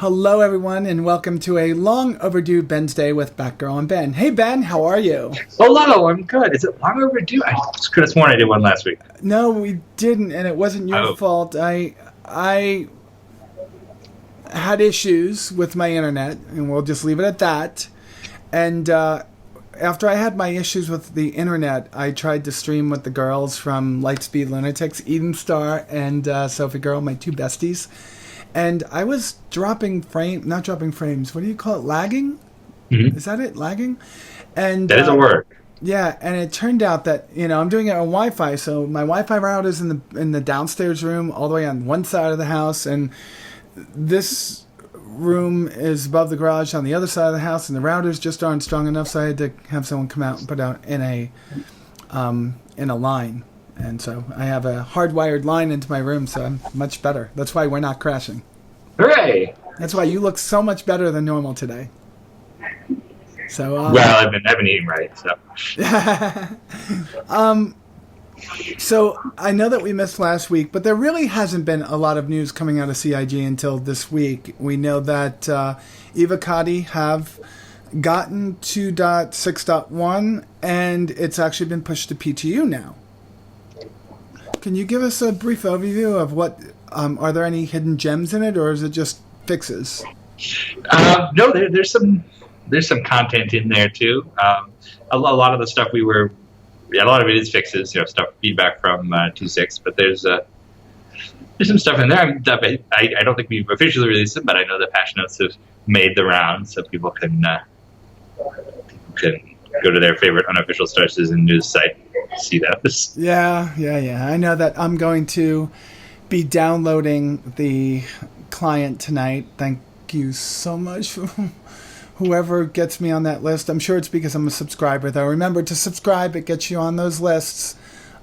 Hello, everyone, and welcome to a long overdue Bensday with Batgirl Ben. Hey, Ben, how are you? Hello, I'm good. Is it long overdue? I could have sworn I did one last week. No, we didn't, and it wasn't your fault. I had issues with my internet, and we'll just leave it at that. And after I had my issues with the internet, I tried to stream with the girls from Lightspeed Lunatics, Eden Star, and Sophie Girl, my two besties. And I was not dropping frames. What do you call it? Lagging? Mm-hmm. Is that it? Lagging? And that is a word. Yeah, and it turned out that, I'm doing it on Wi-Fi, so my Wi-Fi router is in the downstairs room all the way on one side of the house, and this room is above the garage on the other side of the house, and the routers just aren't strong enough, so I had to have someone come out and put out in a line. And so I have a hardwired line into my room, so I'm much better. That's why we're not crashing. Hooray! That's why you look so much better than normal today. So well, I've been eating right, so. So I know that we missed last week, but there really hasn't been a lot of news coming out of CIG until this week. We know that Eva Cadi have gotten 2.6.1, and it's actually been pushed to PTU now. Can you give us a brief overview of what, are there any hidden gems in it, or is it just fixes? No, there's some content in there too. A lot of the stuff a lot of it is fixes, stuff, feedback from 2.6, but there's some stuff in there. I don't think we've officially released them, but I know the patch notes have made the round, so people can go to their favorite unofficial Star Citizen news site to see those. Yeah. I know that I'm going to be downloading the client tonight. Thank you so much for whoever gets me on that list. I'm sure it's because I'm a subscriber, though. Remember to subscribe; it gets you on those lists.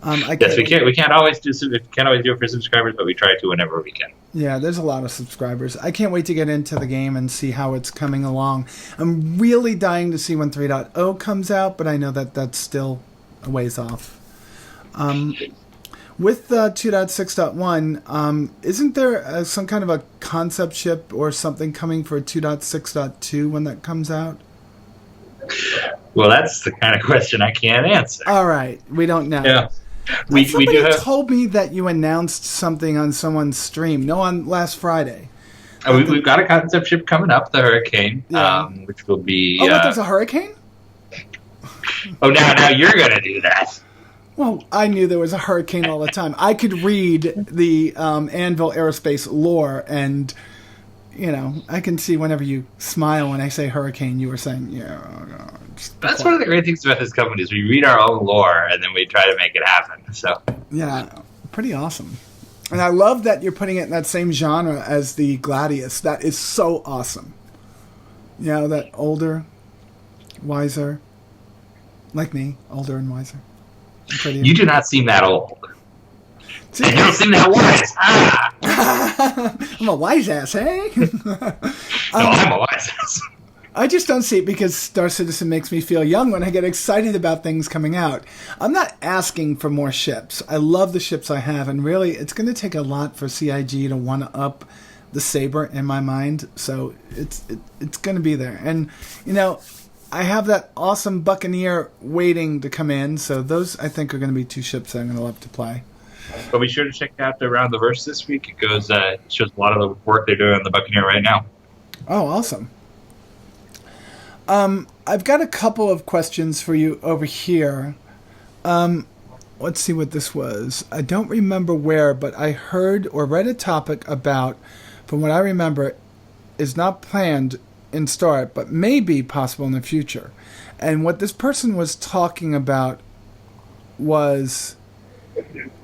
Yes, we can't always do it for subscribers, but we try to whenever we can. Yeah, there's a lot of subscribers. I can't wait to get into the game and see how it's coming along. I'm really dying to see when 3.0 comes out, but I know that that's still a ways off. With 2.6.1, isn't there some kind of a concept ship or something coming for 2.6.2 when that comes out? Well, that's the kind of question I can't answer. All right, we don't know. Yeah. Somebody told me that you announced something on someone's stream. No, on last Friday. We've got a concept ship coming up, the Hurricane, which will be... Oh, there's a Hurricane? Oh, now you're going to do that. Well, I knew there was a Hurricane all the time. I could read the Anvil Aerospace lore, and, I can see whenever you smile when I say Hurricane, you were saying, yeah. That's one of the great things about this company is we read our own lore, and then we try to make it happen. So yeah, pretty awesome. And I love that you're putting it in that same genre as the Gladius. That is so awesome. That older, wiser, like me, older and wiser. You do not seem that old. And you don't seem that wise. I'm a wise ass, hey? No, I'm a wise ass. I just don't see it because Star Citizen makes me feel young when I get excited about things coming out. I'm not asking for more ships. I love the ships I have, and really, it's going to take a lot for CIG to want to up the Saber in my mind. So it's going to be there. And, I have that awesome Buccaneer waiting to come in, so those, I think, are going to be two ships that I'm going to love to play. But be sure to check out the Around the Verse this week. It shows a lot of the work they're doing on the Buccaneer right now. Oh, awesome. I've got a couple of questions for you over here. Let's see what this was. I don't remember where, but I heard or read a topic about, from what I remember, is not planned in start, but may be possible in the future. And what this person was talking about was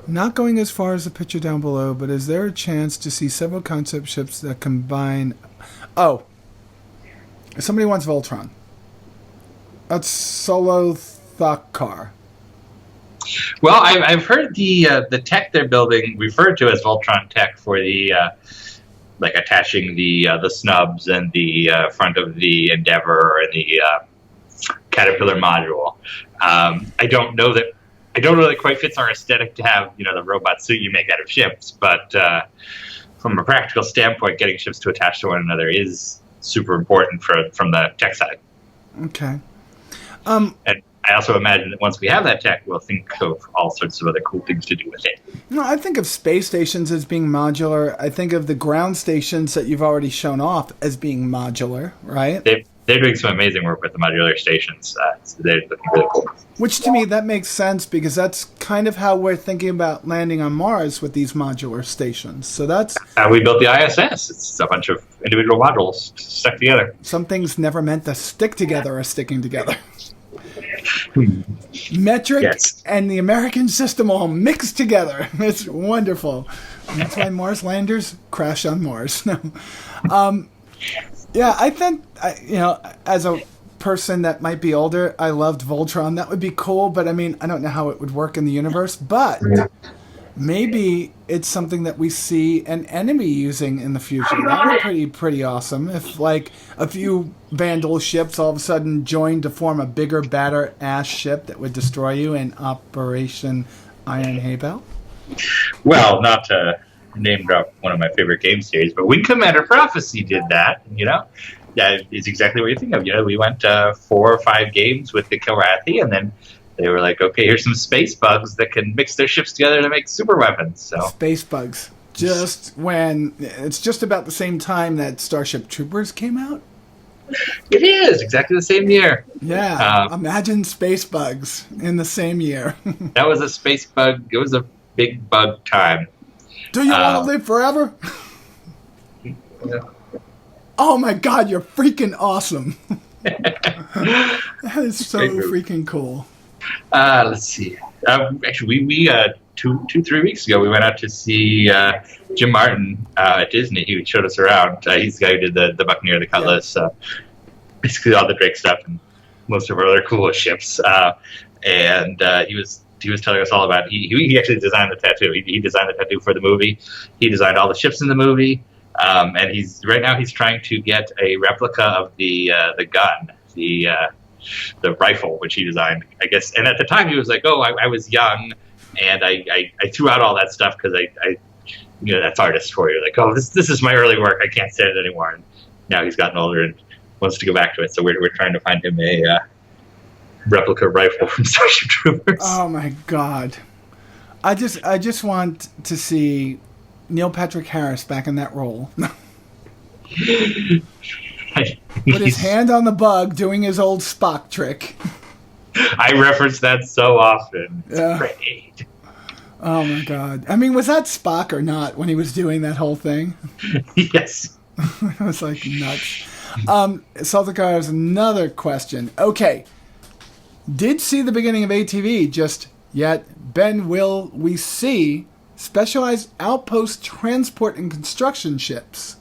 not going as far as the picture down below, but is there a chance to see several concept ships that combine... Oh, somebody wants Voltron. That's Solo Thakar. Well, I've heard the tech they're building referred to as Voltron tech for the attaching the snubs and the front of the Endeavor and the Caterpillar module. I don't know that it quite fits our aesthetic to have the robot suit you make out of ships, but from a practical standpoint, getting ships to attach to one another is super important from the tech side. Okay. And I also imagine that once we have that tech, we'll think of all sorts of other cool things to do with it. No, I think of space stations as being modular. I think of the ground stations that you've already shown off as being modular, right? They're doing some amazing work with the modular stations. So they're looking really cool. Which to me, that makes sense because that's kind of how we're thinking about landing on Mars with these modular stations. So that's how we built the ISS. It's a bunch of individual modules stuck together. Some things never meant to stick together are sticking together. Metric and the American system all mixed together. It's wonderful. And that's why Mars landers crash on Mars. Yeah, I think, as a person that might be older, I loved Voltron. That would be cool, but I mean, I don't know how it would work in the universe, but maybe it's something that we see an enemy using in the future. That would be pretty awesome if, like, a few Vandal ships all of a sudden joined to form a bigger, badder ass ship that would destroy you in Operation Iron Haybell. Well, not to name drop one of my favorite game series, but Wing Commander Prophecy did that, Yeah, it's exactly what you think of. We went 4 or 5 games with the Kilrathi, and then they were like, okay, here's some space bugs that can mix their ships together to make super weapons. So space bugs. It's just about the same time that Starship Troopers came out. It is exactly the same year. Yeah, imagine space bugs in the same year. That was a space bug. It was a big bug time. Do you want to live forever? Oh my God, you're freaking awesome. That is so freaking cool. Let's see. Actually, we 2-3 weeks ago, we went out to see Jim Martin at Disney. He showed us around. He's the guy who did the Buccaneer, the Cutlass, basically all the Drake stuff and most of our other cool ships. And he was telling us all about it. He actually designed the tattoo. He designed the tattoo for the movie. He designed all the ships in the movie. And he's trying to get a replica of the gun, the rifle, which he designed, I guess. And at the time, he was like, "Oh, I was young, and I threw out all that stuff because I that's artist for you. Like, oh, this is my early work. I can't say it anymore." And now he's gotten older and wants to go back to it. So we're trying to find him a replica rifle from Starship Troopers. Oh my God! I just want to see Neil Patrick Harris back in that role. With his hand on the bug doing his old Spock trick. I reference that so often. It's great. Oh my God. I mean, was that Spock or not when he was doing that whole thing? Yes. It was like nuts. Saltikar has another question. Okay. Did see the beginning of ATV just yet. Ben, will we see specialized outpost transport and construction ships?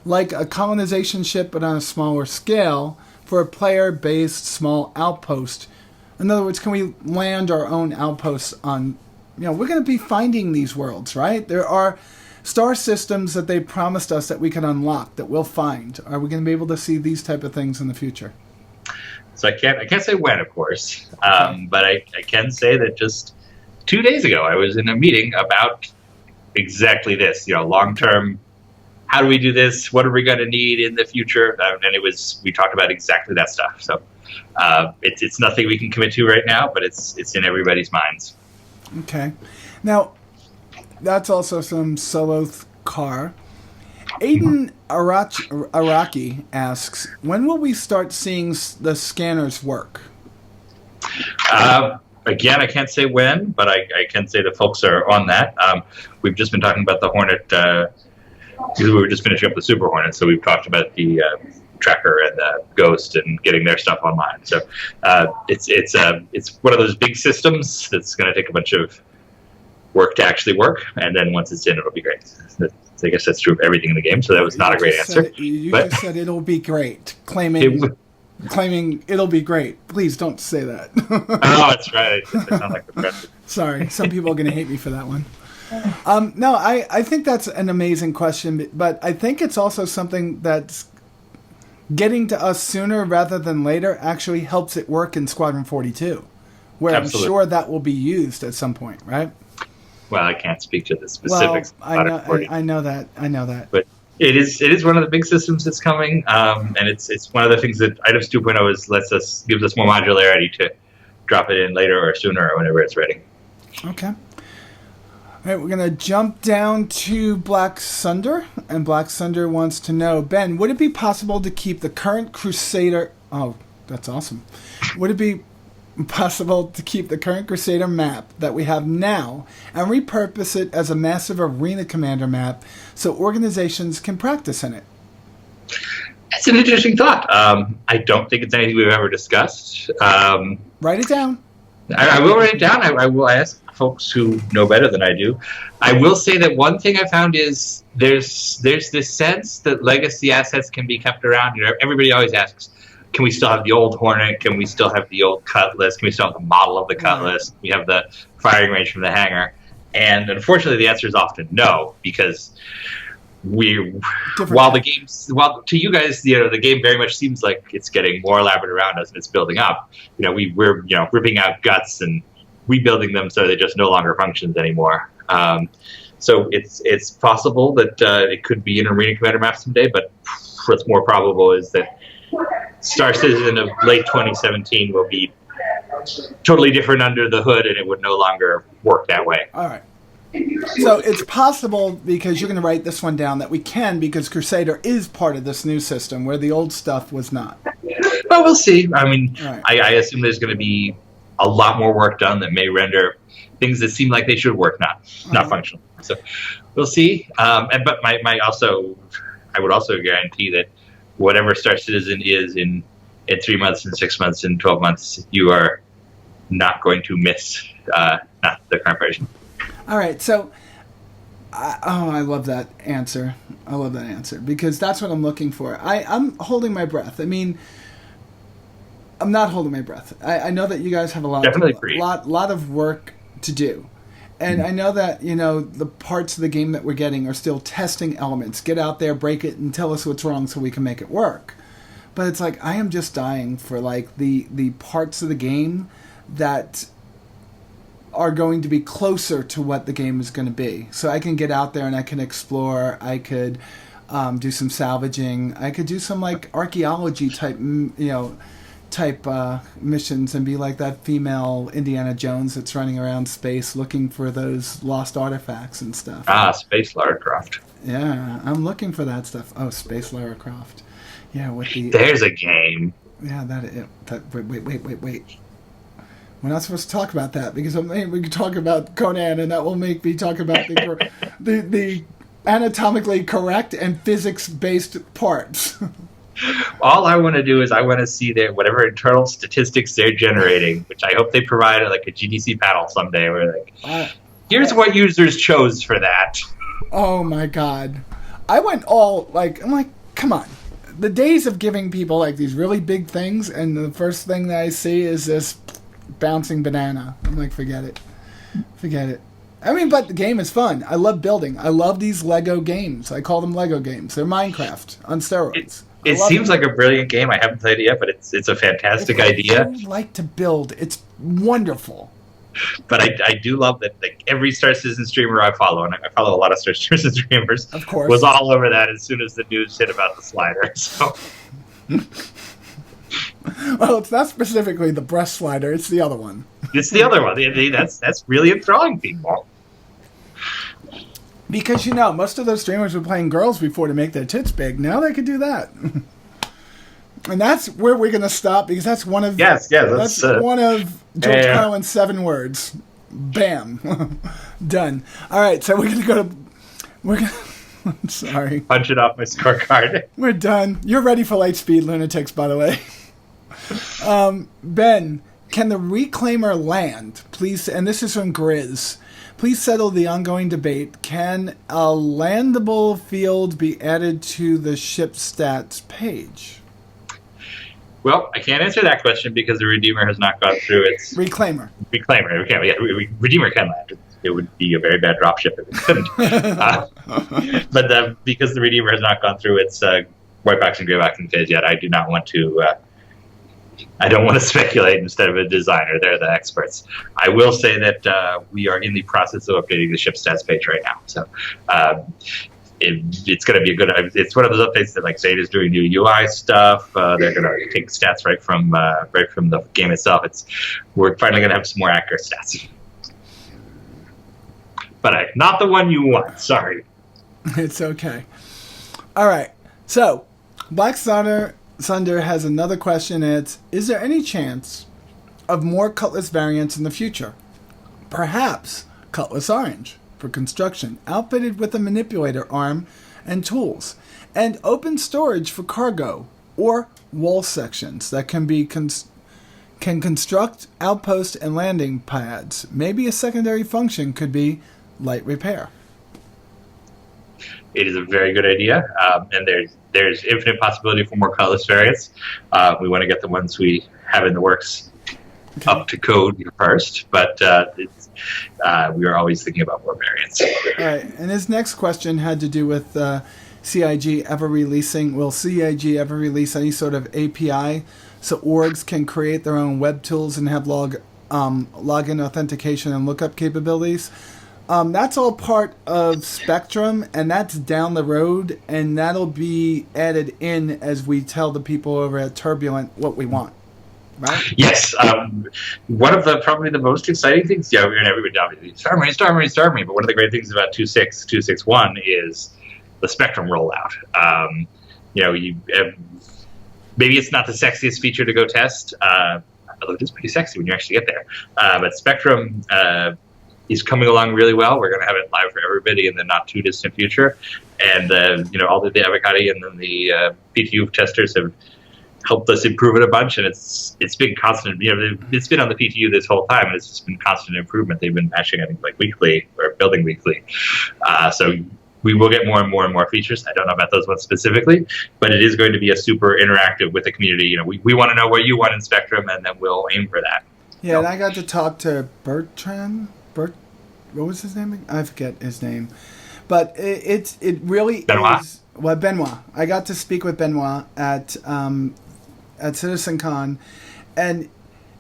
Like a colonization ship but on a smaller scale for a player-based small outpost. In other words, can we land our own outposts on... we're going to be finding these worlds, right? There are star systems that they promised us that we can unlock, that we'll find. Are we going to be able to see these type of things in the future? So I can't say when, of course, but I can say that just 2 days ago I was in a meeting about exactly this. Long-term, how do we do this? What are we going to need in the future? And we talked about exactly that stuff. So it's nothing we can commit to right now, but it's in everybody's minds. Okay, now that's also some Soloth car. Aiden Araki asks, when will we start seeing the scanners work? Again, I can't say when, but I can say that folks are on that. We've just been talking about the Hornet, because we were just finishing up the Super Hornet, so we've talked about the Tracker and the Ghost and getting their stuff online. So it's one of those big systems that's going to take a bunch of work to actually work, and then once it's in, it'll be great. I guess that's true of everything in the game, so that was not a great answer. You just said it'll be great, claiming it'll be great. Please don't say that. Oh, that's right. I sound like the president. Sorry, some people are going to hate me for that one. No, I think that's an amazing question, but I think it's also something that's getting to us sooner rather than later actually helps it work in Squadron 42, where Absolutely. I'm sure that will be used at some point, right? Well, I can't speak to the specifics. Well, I know that. But it is one of the big systems that's coming, and it's one of the things that Items 2.0 gives us more modularity to drop it in later or sooner or whenever it's ready. Okay. All right, we're going to jump down to Black Sunder, and Black Sunder wants to know, Ben, would it be possible to keep the current Crusader... Oh, that's awesome. Would it be possible to keep the current Crusader map that we have now and repurpose it as a massive Arena Commander map so organizations can practice in it? That's an interesting thought. I don't think it's anything we've ever discussed. Write it down. I will write it down. I will ask folks who know better than I do. I will say that one thing I found is there's this sense that legacy assets can be kept around. You know, everybody always asks, can we still have the old Hornet? Can we still have the old Cutlass? Can we still have the model of the Cutlass? We have the firing range from the Hangar. And unfortunately, the answer is often no, because while to you guys, you know, the game very much seems like it's getting more elaborate around us and it's building up. You know, we're ripping out guts and rebuilding them so they just no longer functions anymore. So it's possible that it could be an Arena Commander map someday, but what's more probable is that Star Citizen of late 2017 will be totally different under the hood, and it would no longer work that way. All right. So it's possible, because you're going to write this one down, that we can, because Crusader is part of this new system where the old stuff was not. Well, we'll see. I mean, right. I assume there's going to be a lot more work done that may render things that seem like they should work not functional. So we'll see. But I would also guarantee that whatever Star Citizen is in 3 months, in 6 months, in 12 months, you are not going to miss not the current version. All right, so I love that answer. I love that answer, because that's what I'm looking for. I'm holding my breath. I mean, I'm not holding my breath. I know that you guys have a lot of work to do. And I know that, you know, the parts of the game that we're getting are still testing elements. Get out there, break it, and tell us what's wrong so we can make it work. But it's like, I am just dying for, like, the parts of the game that are going to be closer to what the game is going to be. So I can get out there and I can explore. I could do some salvaging. I could do some, like, archaeology type, missions and be like that female Indiana Jones that's running around space looking for those lost artifacts and stuff. Space Lara Croft. Yeah, I'm looking for that stuff. Oh, Space Lara Croft. Yeah, There's a game. Yeah, wait. We're not supposed to talk about that, because we can talk about Conan, and that will make me talk about the anatomically correct and physics-based parts. All I want to do is I want to see whatever internal statistics they're generating, which I hope they provide like a GDC panel someday, where here's what users chose for that. Oh my god. I went I'm like, come on. The days of giving people like these really big things, and the first thing that I see is this bouncing banana. I'm like, forget it. I mean, but the game is fun. I love building. I love these Lego games. I call them Lego games. They're Minecraft on steroids. It seems like a brilliant game. I haven't played it yet, but it's a fantastic idea. I like to build. It's wonderful. But I do love that, like, every Star Citizen streamer I follow, and I follow a lot of Star Citizen streamers, of course, was all over that as soon as the news hit about the slider. So. Well, it's not specifically the breast slider. It's the other one. It's the other one. That's really enthralling people. Because, you know, most of those streamers were playing girls before to make their tits big. Now they could do that. And that's where we're going to stop, because that's one of that's one of George Carlin's 7 words. Bam. Done. All right, so we're going to I'm sorry. Punch it off my scorecard. We're done. You're ready for Lightspeed Lunatics, by the way. Ben, can the Reclaimer land, please? And this is from Grizz. Please settle the ongoing debate. Can a landable field be added to the ship stats page? Well, I can't answer that question because the Redeemer has not gone through its... Reclaimer. Redeemer can land. It would be a very bad dropship if it couldn't. But because the Redeemer has not gone through its white box and gray boxing phase yet, I do not want to I don't want to speculate instead of a designer. They're the experts. I will say that we are in the process of updating the ship stats page right now. So it's going to be a good. It's one of those updates that like Zeta's doing new UI stuff. They're going to take stats right from the game itself. We're finally going to have some more accurate stats. But not the one you want. Sorry. It's okay. All right. So, Black Thunder has another question. Is there any chance of more Cutlass variants in the future? Perhaps Cutlass Orange for construction, outfitted with a manipulator arm and tools, and open storage for cargo or wall sections that can construct outpost and landing pads. Maybe a secondary function could be light repair. It is a very good idea, and there's infinite possibility for more Cutlass variants. We want to get the ones we have in the works up to code first, but we are always thinking about more variants. All right, and his next question had to do with CIG ever releasing. Will CIG ever release any sort of API so orgs can create their own web tools and have login authentication and lookup capabilities? That's all part of Spectrum, and that's down the road, and that'll be added in as we tell the people over at Turbulent what we want. Right? Yes. One of probably the most exciting things, everybody obviously, Star Marine, but one of the great things about 2.6, 2.6.1 is the Spectrum rollout. Maybe it's not the sexiest feature to go test, although it is pretty sexy when you actually get there. But Spectrum is coming along really well. We're going to have it live for everybody in the not too distant future. And, all the Avocati and then the PTU testers have helped us improve it a bunch. And it's been constant, it's been on the PTU this whole time. And it's just been constant improvement. They've been patching, I think, like weekly or building weekly. So we will get more and more and more features. I don't know about those ones specifically, but it is going to be a super interactive with the community. We want to know what you want in Spectrum, and then we'll aim for that. Yeah, and I got to talk to Bertrand. What was his name? I forget his name. But it really Benoit. is... Well, Benoit. I got to speak with Benoit at CitizenCon, and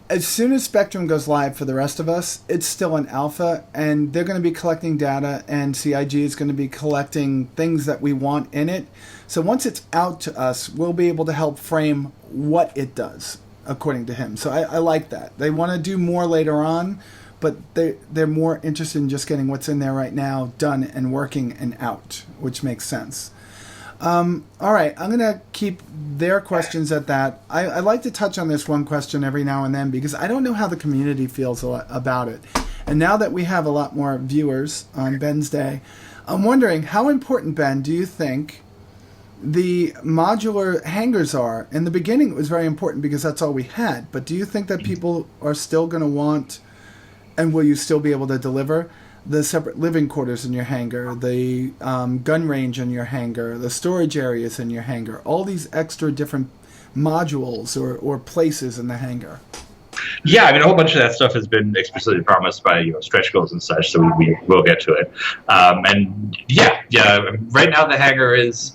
as soon as Spectrum goes live for the rest of us, it's still an alpha, and they're going to be collecting data, and CIG is going to be collecting things that we want in it. So once it's out to us, we'll be able to help frame what it does, according to him. So I like that. They want to do more later on, but they're more interested in just getting what's in there right now done and working and out, which makes sense. All right, I'm going to keep their questions at that. I like to touch on this one question every now and then because I don't know how the community feels about it. And now that we have a lot more viewers on Bensday, I'm wondering how important, Ben, do you think the modular hangars are? In the beginning, it was very important because that's all we had. But do you think that people are still going to want, and will you still be able to deliver, the separate living quarters in your hangar, the gun range in your hangar, the storage areas in your hangar, all these extra different modules or places in the hangar? Yeah, I mean, a whole bunch of that stuff has been explicitly promised by stretch goals and such, so we will get to it. And yeah, right now the hangar it's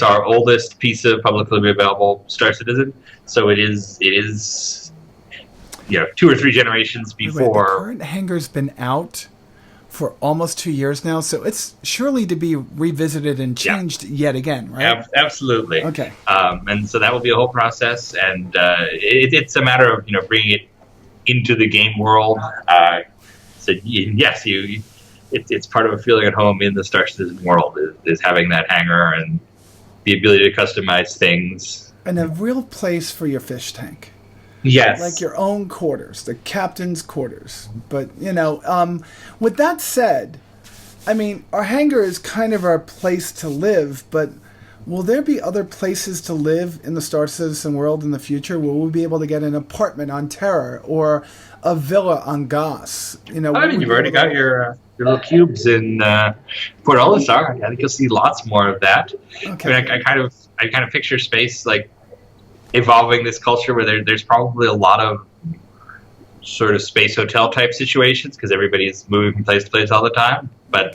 our oldest piece of publicly available Star Citizen, so it is 2 or 3 generations before. Wait, the current hangar's been out for almost 2 years now, so it's surely to be revisited and changed yet again, right? Absolutely. Okay. And so that will be a whole process, and it's a matter of bringing it into the game world. So yes, it's part of a feeling at home in the Star Citizen world is having that hangar and the ability to customize things and a real place for your fish tank. Yes. Like your own quarters, the captain's quarters. But, with that said, I mean, our hangar is kind of our place to live, but will there be other places to live in the Star Citizen world in the future? Will we be able to get an apartment on Terra or a villa on Goss? You've already got your little cubes in Port Olisar. I think you'll see lots more of that. Okay. I mean, I kind of picture space like evolving this culture where there's probably a lot of sort of space hotel type situations because everybody's moving from place to place all the time. But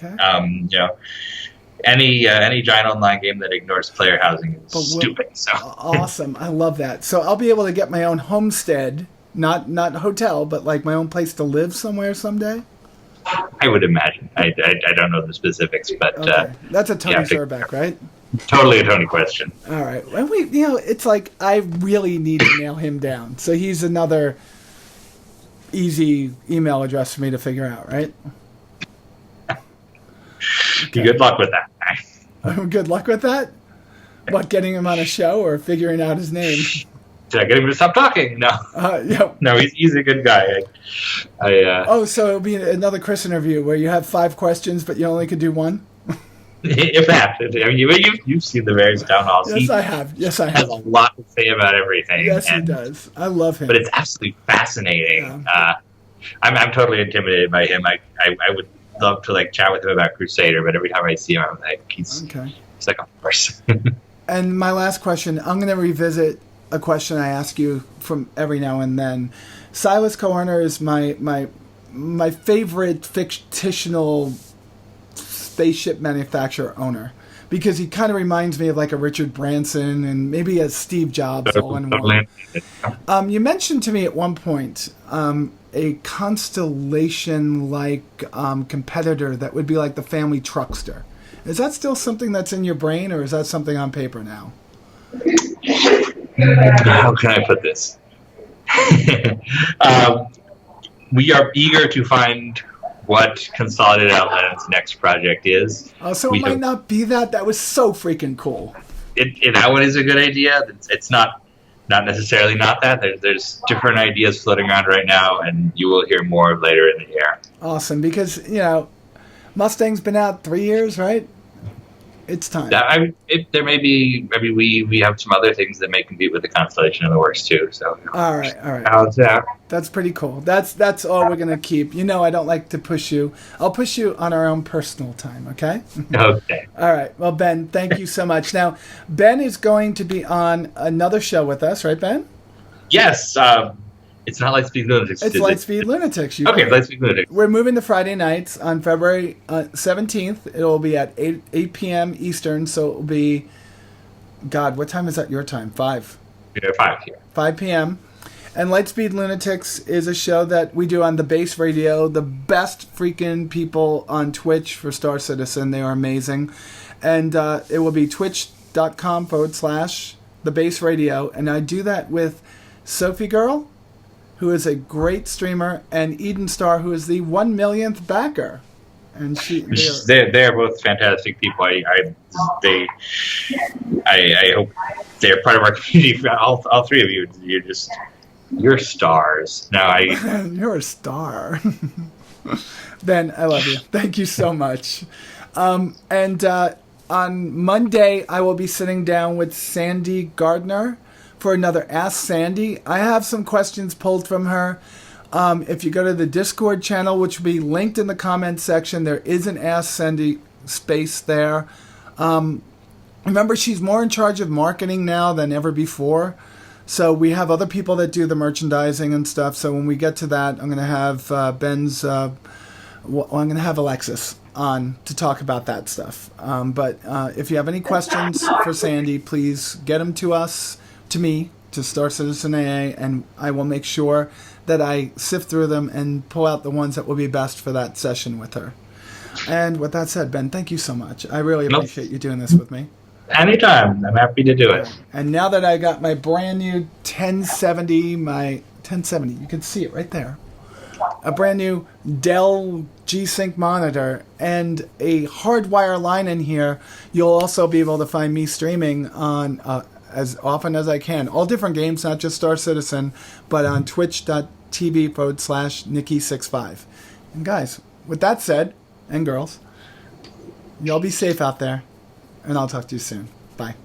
any giant online game that ignores player housing is But stupid. So awesome. I love that. So I'll be able to get my own homestead, not hotel, but like my own place to live somewhere someday. I would imagine. I don't know the specifics, but Okay. That's a Tony Zerbeck, right? Totally a Tony question. All right. And it's like I really need to nail him down. So he's another easy email address for me to figure out, right? Okay. Good luck with that. Good luck with that? What, getting him on a show or figuring out his name? Did I get him to stop talking? No. Yeah. No, he's a good guy. So it'll be another Chris interview where you have 5 questions, but you only can do one? If that. I mean, you've seen the various town halls. Yes, I have. Yes, I have. He has a lot to say about everything. Yes, he does. I love him. But it's absolutely fascinating. Yeah. I'm totally intimidated by him. I would love to chat with him about Crusader, but every time I see him, I'm like, he's like a horse. And my last question, I'm going to revisit a question I ask you from every now and then. Silas Coerner is my favorite fictional spaceship manufacturer owner, because he kind of reminds me of like a Richard Branson and maybe a Steve Jobs all in one. You mentioned to me at one point a Constellation-like competitor that would be like the family truckster. Is that still something that's in your brain, or is that something on paper now? How can I put this? We are eager to find what Consolidated Outland's next project is. Oh, so it might not be that. That was so freaking cool. That one is a good idea. It's not necessarily not that. There's different ideas floating around right now, and you will hear more later in the year. Awesome, because Mustang's been out 3 years, right? It's time. There may be, maybe we have some other things that may compete with the Constellation in the works too. So all right. How's that? That's pretty cool. That's all we're gonna keep. I don't like to push you. I'll push you on our own personal time. Okay. Okay. All right. Well, Ben, thank you so much. Now, Ben is going to be on another show with us, right, Ben? Yes. It's not Lightspeed Lunatics. It's Lightspeed Lunatics. Okay, Lightspeed Lunatics. We're moving to Friday nights on February 17th. It will be at 8 p.m. Eastern, so it will be, God, what time is that your time? 5? Yeah, 5 here. 5 p.m. And Lightspeed Lunatics is a show that we do on the Base Radio, the best freaking people on Twitch for Star Citizen. They are amazing. And it will be twitch.com/the Base Radio. And I do that with Sophie Girl, who is a great streamer, and Eden Star, who is the 1 millionth backer. And they're both fantastic people. I hope they're part of our community. All three of you, you're stars. You're a star. Ben, I love you. Thank you so much. And on Monday, I will be sitting down with Sandy Gardner for another Ask Sandy. I have some questions pulled from her. If you go to the Discord channel, which will be linked in the comments section, there is an Ask Sandy space there. Remember, she's more in charge of marketing now than ever before. So we have other people that do the merchandising and stuff. So when we get to that, I'm going to have I'm going to have Alexis on to talk about that stuff. But if you have any questions for Sandy, please get them to us. To me, to starcitizenaa, and I will make sure that I sift through them and pull out the ones that will be best for that session with her. And with that said, Ben, thank you so much. I really appreciate you doing this with me. Anytime. I'm happy to do it. And now that I got my brand new 1070, you can see it right there. A brand new Dell G-Sync monitor and a hardwire line in here, you'll also be able to find me streaming on as often as I can. All different games, not just Star Citizen, but on twitch.tv/Nikki65. And guys, with that said, and girls, y'all be safe out there, and I'll talk to you soon. Bye.